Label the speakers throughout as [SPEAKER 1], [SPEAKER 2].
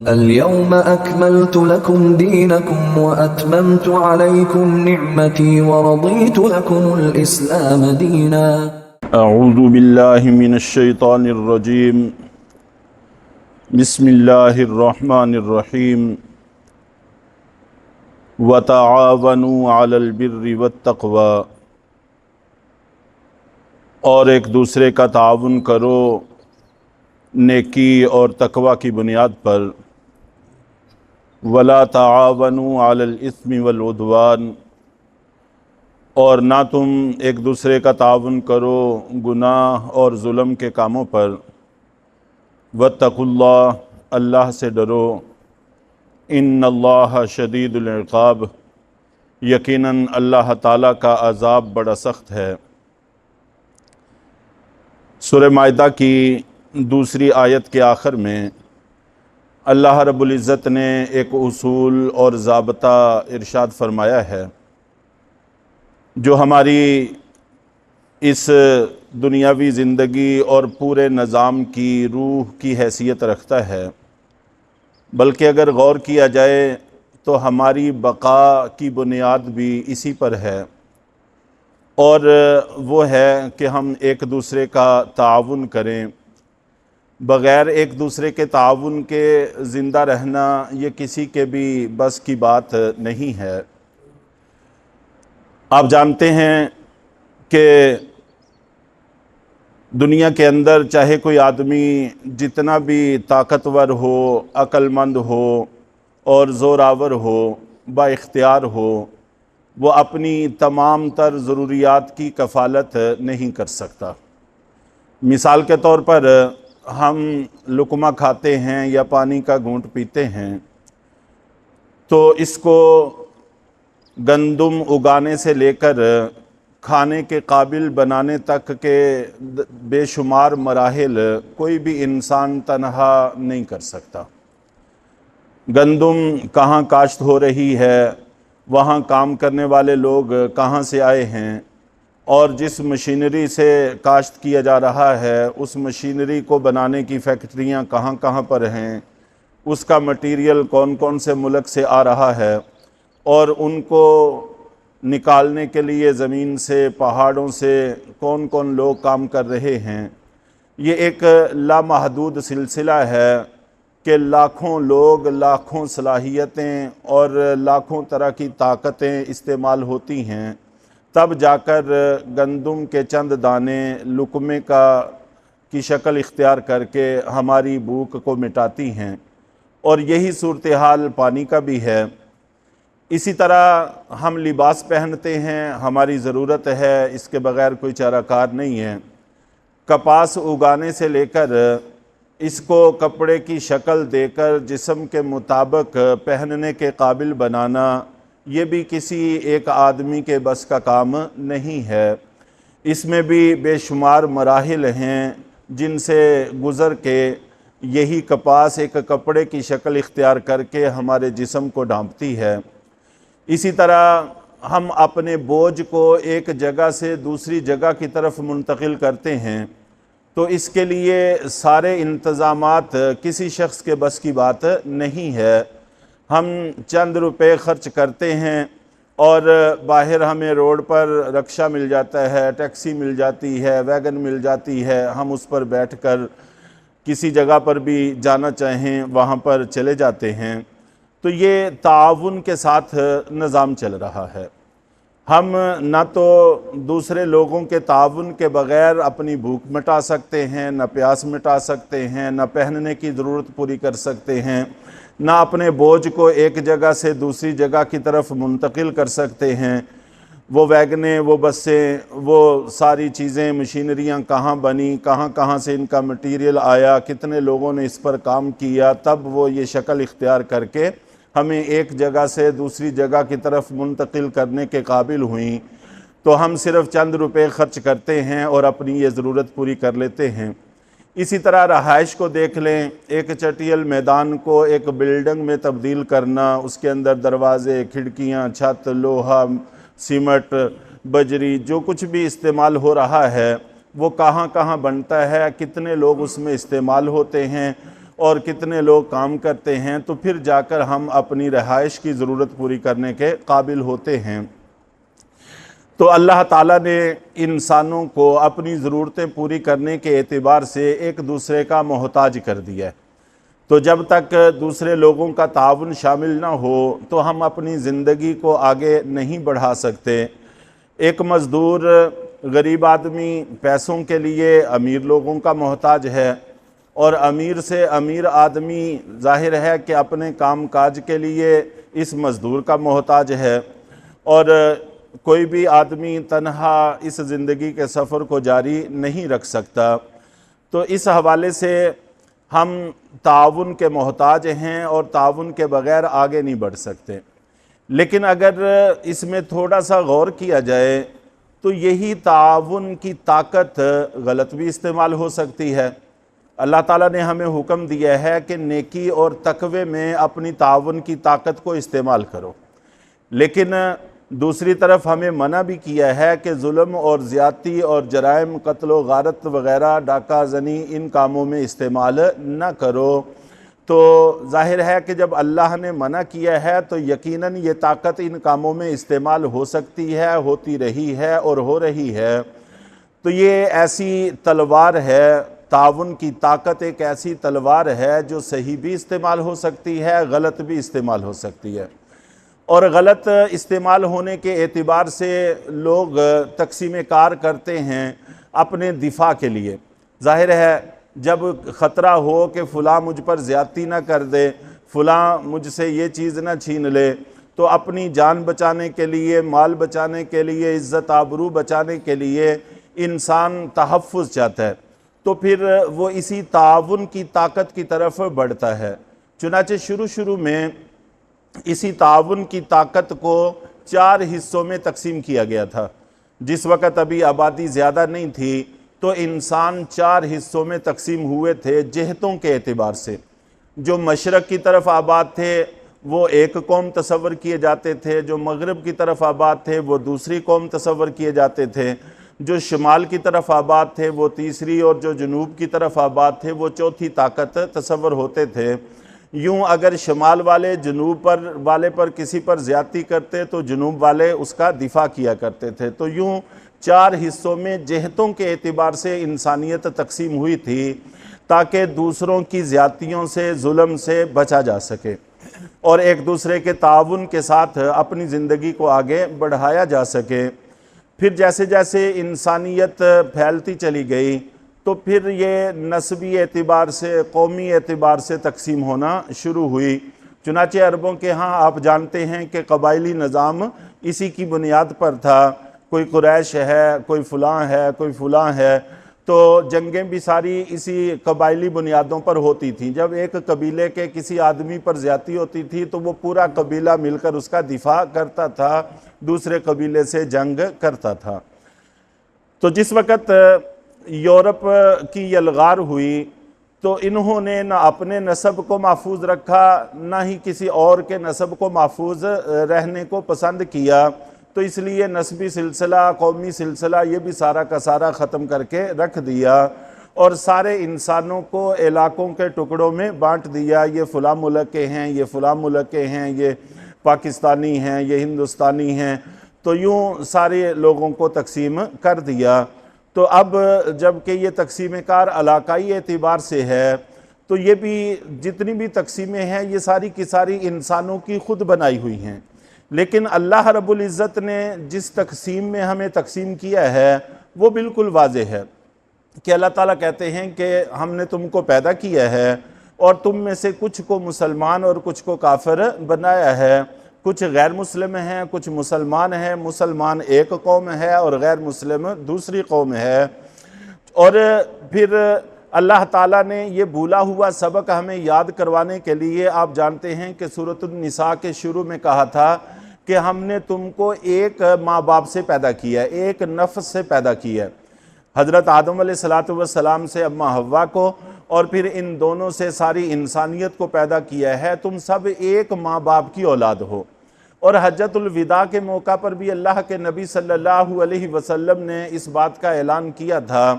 [SPEAKER 1] اليوم أكملت لكم دينكم وأتممت عليكم نعمتي ورضيت لكم الإسلام دينا.
[SPEAKER 2] اعوذ باللہ من الشیطان الرجیم بسم اللہ الرحمن الرحیم وتعاونوا علی البر والتقوی، اور ایک دوسرے کا تعاون کرو نیکی اور تقوی کی بنیاد پر. ولا تعاونوا علی الاثم والعدوان، اور نہ تم ایک دوسرے کا تعاون کرو گناہ اور ظلم کے کاموں پر. واتقوا اللہ، اللہ سے ڈرو. ان اللہ شدید العقاب، یقیناً اللہ تعالیٰ کا عذاب بڑا سخت ہے. سورہ مائدہ کی دوسری آیت کے آخر میں اللہ رب العزت نے ایک اصول اور ضابطہ ارشاد فرمایا ہے جو ہماری اس دنیاوی زندگی اور پورے نظام کی روح کی حیثیت رکھتا ہے، بلکہ اگر غور کیا جائے تو ہماری بقا کی بنیاد بھی اسی پر ہے، اور وہ ہے کہ ہم ایک دوسرے کا تعاون کریں. بغیر ایک دوسرے کے تعاون کے زندہ رہنا یہ کسی کے بھی بس کی بات نہیں ہے. آپ جانتے ہیں کہ دنیا کے اندر چاہے کوئی آدمی جتنا بھی طاقتور ہو، عقل مند ہو اور زورآور ہو، با اختیار ہو، وہ اپنی تمام تر ضروریات کی کفالت نہیں کر سکتا. مثال کے طور پر ہم لقمہ کھاتے ہیں یا پانی کا گھونٹ پیتے ہیں تو اس کو گندم اگانے سے لے کر کھانے کے قابل بنانے تک کے بے شمار مراحل کوئی بھی انسان تنہا نہیں کر سکتا. گندم کہاں کاشت ہو رہی ہے، وہاں کام کرنے والے لوگ کہاں سے آئے ہیں، اور جس مشینری سے کاشت کیا جا رہا ہے اس مشینری کو بنانے کی فیکٹریاں کہاں کہاں پر ہیں، اس کا مٹیریل کون کون سے ملک سے آ رہا ہے، اور ان کو نکالنے کے لیے زمین سے، پہاڑوں سے کون کون لوگ کام کر رہے ہیں. یہ ایک لامحدود سلسلہ ہے کہ لاکھوں لوگ، لاکھوں صلاحیتیں اور لاکھوں طرح کی طاقتیں استعمال ہوتی ہیں، تب جا کر گندم کے چند دانے لقمے کی شکل اختیار کر کے ہماری بھوک کو مٹاتی ہیں. اور یہی صورتحال پانی کا بھی ہے. اسی طرح ہم لباس پہنتے ہیں، ہماری ضرورت ہے، اس کے بغیر کوئی چارہ کار نہیں ہے. کپاس اگانے سے لے کر اس کو کپڑے کی شکل دے کر جسم کے مطابق پہننے کے قابل بنانا، یہ بھی کسی ایک آدمی کے بس کا کام نہیں ہے. اس میں بھی بے شمار مراحل ہیں جن سے گزر کے یہی کپاس ایک کپڑے کی شکل اختیار کر کے ہمارے جسم کو ڈھانپتی ہے. اسی طرح ہم اپنے بوجھ کو ایک جگہ سے دوسری جگہ کی طرف منتقل کرتے ہیں تو اس کے لیے سارے انتظامات کسی شخص کے بس کی بات نہیں ہے. ہم چند روپے خرچ کرتے ہیں اور باہر ہمیں روڈ پر رکشہ مل جاتا ہے، ٹیکسی مل جاتی ہے، ویگن مل جاتی ہے، ہم اس پر بیٹھ کر کسی جگہ پر بھی جانا چاہیں وہاں پر چلے جاتے ہیں. تو یہ تعاون کے ساتھ نظام چل رہا ہے. ہم نہ تو دوسرے لوگوں کے تعاون کے بغیر اپنی بھوک مٹا سکتے ہیں، نہ پیاس مٹا سکتے ہیں، نہ پہننے کی ضرورت پوری کر سکتے ہیں، نہ اپنے بوجھ کو ایک جگہ سے دوسری جگہ کی طرف منتقل کر سکتے ہیں. وہ ویگنیں، وہ بسیں، وہ ساری چیزیں، مشینریاں کہاں بنی، کہاں سے ان کا مٹیریل آیا، کتنے لوگوں نے اس پر کام کیا، تب وہ یہ شکل اختیار کر کے ہمیں ایک جگہ سے دوسری جگہ کی طرف منتقل کرنے کے قابل ہوئیں. تو ہم صرف چند روپے خرچ کرتے ہیں اور اپنی یہ ضرورت پوری کر لیتے ہیں. اسی طرح رہائش کو دیکھ لیں، ایک چٹیل میدان کو ایک بلڈنگ میں تبدیل کرنا، اس کے اندر دروازے، کھڑکیاں، چھت، لوہا، سیمٹ، بجری، جو کچھ بھی استعمال ہو رہا ہے وہ کہاں کہاں بنتا ہے، کتنے لوگ اس میں استعمال ہوتے ہیں، اور کتنے لوگ کام کرتے ہیں، تو پھر جا کر ہم اپنی رہائش کی ضرورت پوری کرنے کے قابل ہوتے ہیں۔ تو اللہ تعالیٰ نے انسانوں کو اپنی ضرورتیں پوری کرنے کے اعتبار سے ایک دوسرے کا محتاج کر دیا ہے۔ تو جب تک دوسرے لوگوں کا تعاون شامل نہ ہو تو ہم اپنی زندگی کو آگے نہیں بڑھا سکتے۔ ایک مزدور غریب آدمی پیسوں کے لیے امیر لوگوں کا محتاج ہے، اور امیر سے امیر آدمی ظاہر ہے کہ اپنے کام کاج کے لیے اس مزدور کا محتاج ہے، اور کوئی بھی آدمی تنہا اس زندگی کے سفر کو جاری نہیں رکھ سکتا۔ تو اس حوالے سے ہم تعاون کے محتاج ہیں اور تعاون کے بغیر آگے نہیں بڑھ سکتے۔ لیکن اگر اس میں تھوڑا سا غور کیا جائے تو یہی تعاون کی طاقت غلط بھی استعمال ہو سکتی ہے۔ اللہ تعالیٰ نے ہمیں حکم دیا ہے کہ نیکی اور تقوی میں اپنی تعاون کی طاقت کو استعمال کرو، لیکن دوسری طرف ہمیں منع بھی کیا ہے کہ ظلم اور زیادتی اور جرائم، قتل و غارت وغیرہ، ڈاکہ زنی، ان کاموں میں استعمال نہ کرو۔ تو ظاہر ہے کہ جب اللہ نے منع کیا ہے تو یقیناً یہ طاقت ان کاموں میں استعمال ہو سکتی ہے، ہوتی رہی ہے اور ہو رہی ہے۔ تو یہ ایسی تلوار ہے، تعاون کی طاقت ایک ایسی تلوار ہے جو صحیح بھی استعمال ہو سکتی ہے، غلط بھی استعمال ہو سکتی ہے۔ اور غلط استعمال ہونے کے اعتبار سے لوگ تقسیم کار کرتے ہیں اپنے دفاع کے لیے۔ ظاہر ہے جب خطرہ ہو کہ فلاں مجھ پر زیادتی نہ کر دے، فلاں مجھ سے یہ چیز نہ چھین لے، تو اپنی جان بچانے کے لیے، مال بچانے کے لیے، عزت آبرو بچانے کے لیے انسان تحفظ چاہتا ہے، تو پھر وہ اسی تعاون کی طاقت کی طرف بڑھتا ہے۔ چنانچہ شروع میں اسی تعاون کی طاقت کو 4 حصوں میں تقسیم کیا گیا تھا۔ جس وقت ابھی آبادی زیادہ نہیں تھی تو انسان 4 حصوں میں تقسیم ہوئے تھے جہتوں کے اعتبار سے۔ جو مشرق کی طرف آباد تھے وہ ایک قوم تصور کیے جاتے تھے، جو مغرب کی طرف آباد تھے وہ دوسری قوم تصور کیے جاتے تھے، جو شمال کی طرف آباد تھے وہ تیسری، اور جو جنوب کی طرف آباد تھے وہ چوتھی طاقت تصور ہوتے تھے۔ یوں اگر شمال والے جنوب والے پر کسی پر زیادتی کرتے تو جنوب والے اس کا دفاع کیا کرتے تھے۔ تو یوں 4 حصوں میں جہتوں کے اعتبار سے انسانیت تقسیم ہوئی تھی تاکہ دوسروں کی زیادتیوں سے، ظلم سے بچا جا سکے اور ایک دوسرے کے تعاون کے ساتھ اپنی زندگی کو آگے بڑھایا جا سکے۔ پھر جیسے جیسے انسانیت پھیلتی چلی گئی تو پھر یہ نسبی اعتبار سے، قومی اعتبار سے تقسیم ہونا شروع ہوئی۔ چنانچہ عربوں کے ہاں آپ جانتے ہیں کہ قبائلی نظام اسی کی بنیاد پر تھا، کوئی قریش ہے، کوئی فلاں ہے، کوئی فلاں ہے، تو جنگیں بھی ساری اسی قبائلی بنیادوں پر ہوتی تھیں۔ جب ایک قبیلے کے کسی آدمی پر زیادتی ہوتی تھی تو وہ پورا قبیلہ مل کر اس کا دفاع کرتا تھا، دوسرے قبیلے سے جنگ کرتا تھا۔ تو جس وقت یورپ کی یلغار ہوئی تو انہوں نے نہ اپنے نسب کو محفوظ رکھا، نہ ہی کسی اور کے نسب کو محفوظ رہنے کو پسند کیا، تو اس لیے نسبی سلسلہ، قومی سلسلہ یہ بھی سارا کا سارا ختم کر کے رکھ دیا اور سارے انسانوں کو علاقوں کے ٹکڑوں میں بانٹ دیا۔ یہ فلاں ملک کے ہیں، یہ فلاں ملک کے ہیں، یہ پاکستانی ہیں، یہ ہندوستانی ہیں، تو یوں سارے لوگوں کو تقسیم کر دیا۔ تو اب جب کہ یہ تقسیم کار علاقائی اعتبار سے ہے تو یہ بھی جتنی بھی تقسیمیں ہیں یہ ساری کی ساری انسانوں کی خود بنائی ہوئی ہیں، لیکن اللہ رب العزت نے جس تقسیم میں ہمیں تقسیم کیا ہے وہ بالکل واضح ہے کہ اللہ تعالیٰ کہتے ہیں کہ ہم نے تم کو پیدا کیا ہے اور تم میں سے کچھ کو مسلمان اور کچھ کو کافر بنایا ہے، کچھ غیر مسلم ہیں، کچھ مسلمان ہیں، مسلمان ایک قوم ہے اور غیر مسلم دوسری قوم ہے۔ اور پھر اللہ تعالیٰ نے یہ بھولا ہوا سبق ہمیں یاد کروانے کے لیے آپ جانتے ہیں کہ سورۃ النساء کے شروع میں کہا تھا کہ ہم نے تم کو ایک ماں باپ سے پیدا کیا ہے، ایک نفس سے پیدا کیا ہے، حضرت آدم علیہ السلام سے اماں حوا کو، اور پھر ان دونوں سے ساری انسانیت کو پیدا کیا ہے۔ تم سب ایک ماں باپ کی اولاد ہو۔ اور حجۃ الوداع کے موقع پر بھی اللہ کے نبی صلی اللہ علیہ وسلم نے اس بات کا اعلان کیا تھا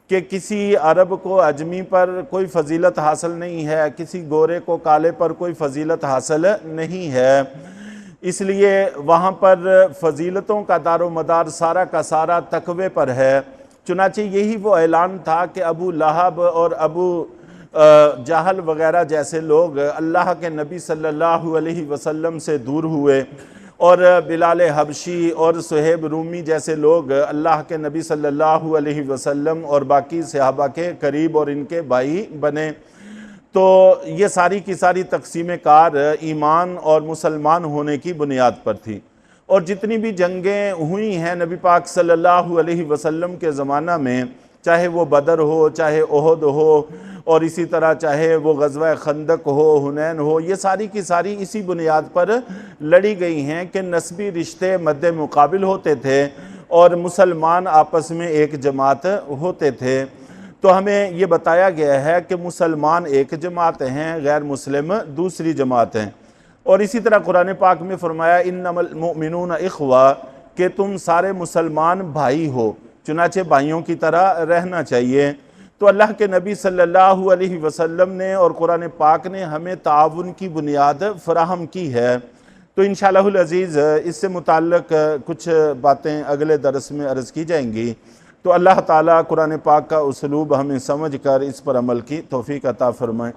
[SPEAKER 2] کہ کسی عرب کو عجمی پر کوئی فضیلت حاصل نہیں ہے، کسی گورے کو کالے پر کوئی فضیلت حاصل نہیں ہے، اس لیے وہاں پر فضیلتوں کا دار و مدار سارا کا سارا تقوی پر ہے۔ چنانچہ یہی وہ اعلان تھا کہ ابو لہب اور ابو جہل وغیرہ جیسے لوگ اللہ کے نبی صلی اللہ علیہ وسلم سے دور ہوئے، اور بلال حبشی اور صہیب رومی جیسے لوگ اللہ کے نبی صلی اللہ علیہ وسلم اور باقی صحابہ کے قریب اور ان کے بھائی بنے۔ تو یہ ساری کی ساری تقسیم کار ایمان اور مسلمان ہونے کی بنیاد پر تھی، اور جتنی بھی جنگیں ہوئی ہیں نبی پاک صلی اللہ علیہ وسلم کے زمانہ میں، چاہے وہ بدر ہو، چاہے احد ہو، اور اسی طرح چاہے وہ غزوہ خندق ہو، حنین ہو، یہ ساری کی ساری اسی بنیاد پر لڑی گئی ہیں کہ نسبی رشتے مد مقابل ہوتے تھے اور مسلمان آپس میں ایک جماعت ہوتے تھے۔ تو ہمیں یہ بتایا گیا ہے کہ مسلمان ایک جماعت ہیں، غیر مسلم دوسری جماعت ہیں، اور اسی طرح قرآن پاک میں فرمایا انما المؤمنون اخوہ، کہ تم سارے مسلمان بھائی ہو، چنانچہ بھائیوں کی طرح رہنا چاہیے۔ تو اللہ کے نبی صلی اللہ علیہ وسلم نے اور قرآن پاک نے ہمیں تعاون کی بنیاد فراہم کی ہے۔ تو انشاءاللہ العزیز اس سے متعلق کچھ باتیں اگلے درس میں عرض کی جائیں گی۔ تو اللہ تعالیٰ قرآن پاک کا اسلوب ہمیں سمجھ کر اس پر عمل کی توفیق عطا فرمائے۔